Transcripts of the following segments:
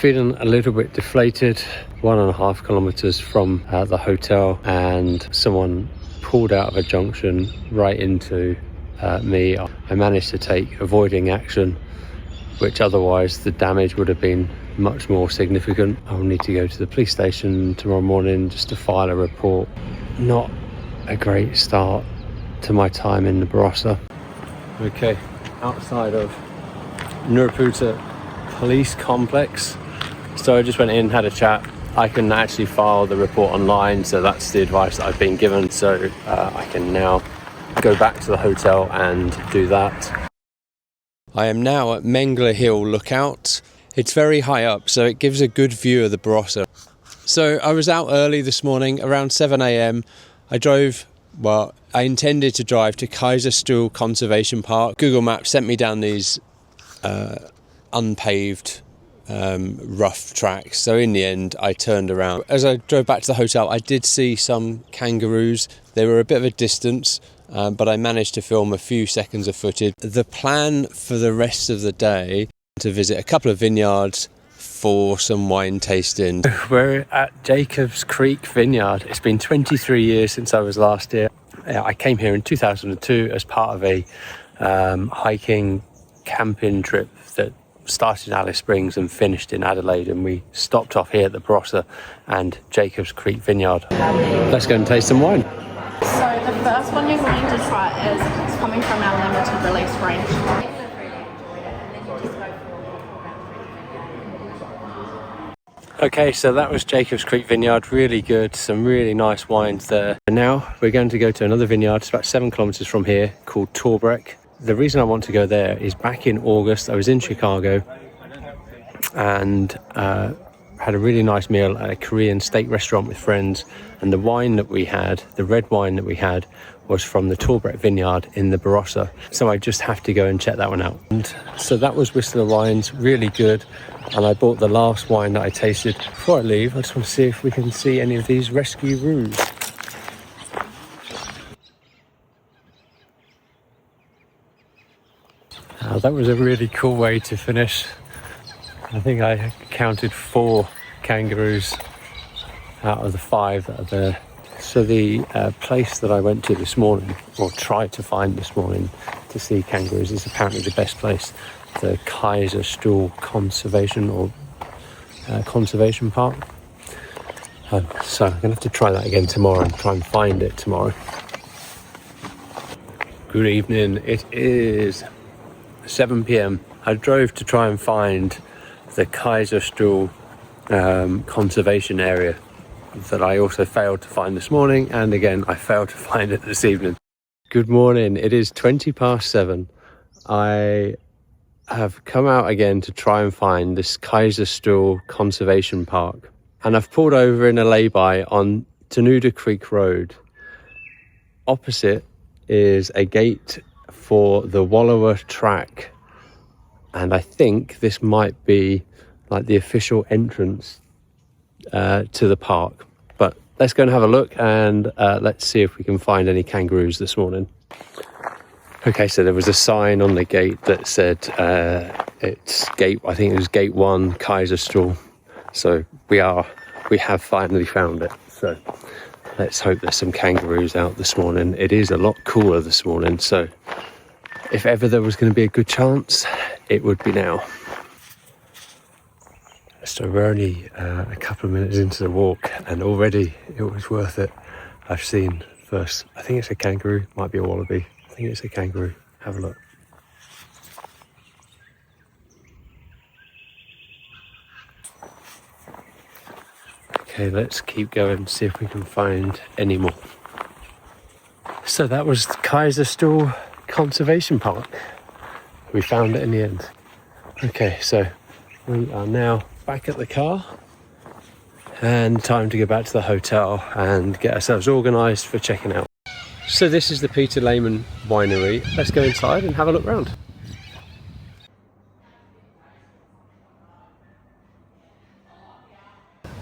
feeling a little bit deflated. 1.5 kilometers from the hotel, and someone pulled out of a junction right into me. I managed to take avoiding action, which otherwise the damage would have been much more significant. I'll need to go to the police station tomorrow morning just to file a report. Not a great start to my time in the Barossa. Okay, outside of Nurputa police complex. So I just went in, had a chat. I can actually file the report online, so that's the advice that I've been given. So I can now go back to the hotel and do that. I am now at Mengler Hill lookout. It's very high up, so it gives a good view of the Barossa. So I was out early this morning, around 7 a.m. I intended to drive to Kaiserstuhl Conservation Park. Google Maps sent me down these unpaved rough tracks, so in the end I turned around. As I drove back to the hotel, I did see some kangaroos. They were a bit of a distance, but I managed to film a few seconds of footage. The plan for the rest of the day to visit a couple of vineyards for some wine tasting. We're at Jacob's Creek Vineyard. It's been 23 years since I was last here. I came here in 2002 as part of a hiking camping trip that started in Alice Springs and finished in Adelaide, and we stopped off here at the Barossa and Jacob's Creek Vineyard. Let's go and taste some wine. So the first one you're going to try is coming from our limited release range. Okay, so that was Jacob's Creek Vineyard, really good, some really nice wines there. And now we're going to go to another vineyard, it's about 7 kilometers from here, called Torbreck. The reason I want to go there is back in August, I was in Chicago and had a really nice meal at a Korean steak restaurant with friends, and the wine that we had, the red wine that we had, was from the Torbreck vineyard in the Barossa. So I just have to go and check that one out. And so that was Whistler Wines, really good. And I bought the last wine that I tasted. Before I leave, I just want to see if we can see any of these rescue roos. That was a really cool way to finish. I think I counted 4 kangaroos out of the 5 that are there. So the place that I went to this morning, or tried to find this morning to see kangaroos, is apparently the best place. The Kaiserstuhl Conservation Park. So I'm going to have to try that again tomorrow and try and find it tomorrow. Good evening. It is 7 p.m. I drove to try and find the Kaiserstuhl conservation area that I also failed to find this morning, and again I failed to find it this evening. Good morning. It is 7:20. I have come out again to try and find this Kaiserstuhl Conservation Park, and I've pulled over in a lay-by on Tenuta Creek Road. Opposite is a gate for the Wallowa track, and I think this might be like the official entrance to the park. But let's go and have a look, and let's see if we can find any kangaroos this morning. Okay, so there was a sign on the gate that said it's gate, I think it was gate 1, Kaiserstuhl. So we have finally found it. So let's hope there's some kangaroos out this morning. It is a lot cooler this morning, so if ever there was going to be a good chance, it would be now. So we're only a couple of minutes into the walk, and already it was worth it. I've seen first, I think it's a kangaroo, might be a wallaby. I think it's a kangaroo. Have a look. Okay, let's keep going, see if we can find any more. So that was the Kaiserstuhl Conservation Park. We found it in the end. Okay, so we are now back at the car, and time to go back to the hotel and get ourselves organised for checking out. So this is the Peter Lehman winery. Let's go inside and have a look round.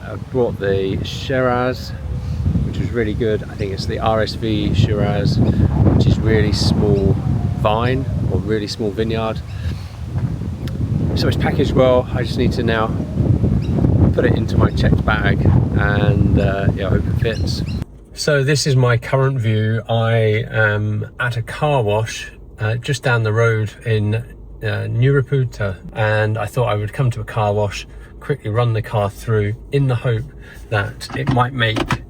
I brought the Shiraz, which was really good. I think it's the RSV Shiraz, which is really small vine or really small vineyard. So it's packaged well. I just need to now put it into my checked bag, and yeah, I hope it fits. So this is my current view. I am at a car wash just down the road in Nuraputa, and I thought I would come to a car wash, quickly run the car through in the hope that it might make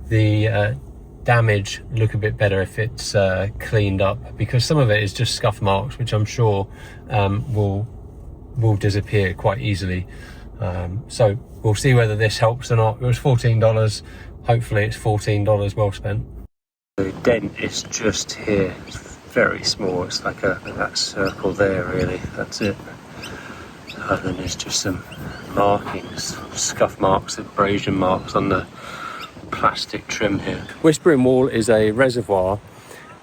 the damage look a bit better if it's cleaned up, because some of it is just scuff marks, which I'm sure will disappear quite easily. So we'll see whether this helps or not. It was $14. Hopefully it's $14 well spent. The dent is just here. It's very small. It's like that circle there, really. That's it. And then there's just some markings, scuff marks, abrasion marks on the plastic trim here. Whispering Wall is a reservoir,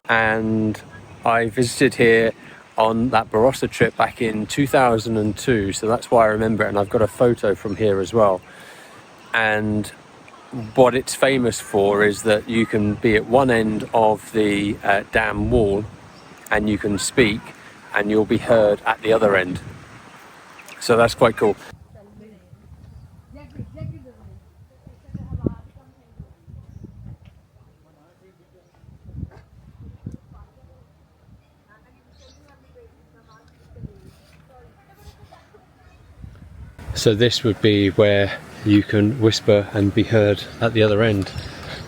and I visited here on that Barossa trip back in 2002, so that's why I remember it, and I've got a photo from here as well. And what it's famous for is that you can be at one end of the dam wall and you can speak and you'll be heard at the other end, so that's quite cool. So this would be where you can whisper and be heard at the other end.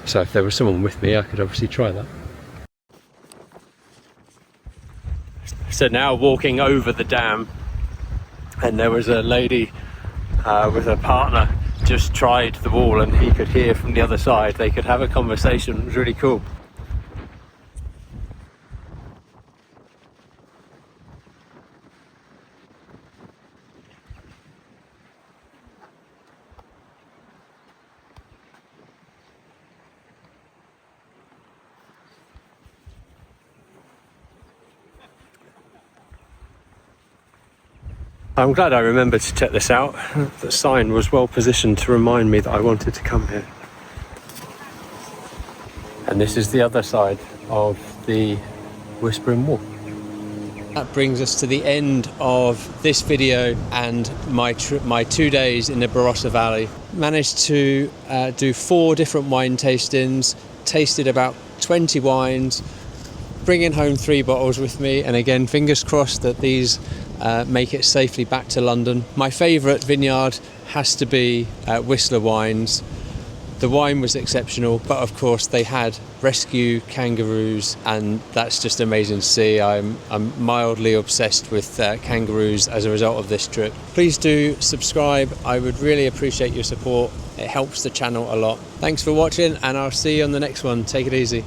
So if there was someone with me, I could obviously try that. So now walking over the dam, and there was a lady with her partner just tried the wall, and he could hear from the other side. They could have a conversation. It was really cool. I'm glad I remembered to check this out. The sign was well positioned to remind me that I wanted to come here. And this is the other side of the Whispering Wall. That brings us to the end of this video and my 2 days in the Barossa Valley. Managed to do 4 different wine tastings, tasted about 20 wines, bringing home 3 bottles with me, and again, fingers crossed that these make it safely back to London. My favourite vineyard has to be Whistler Wines. The wine was exceptional, but of course they had rescue kangaroos, and that's just amazing to see. I'm mildly obsessed with kangaroos as a result of this trip. Please do subscribe. I would really appreciate your support. It helps the channel a lot. Thanks for watching, and I'll see you on the next one. Take it easy.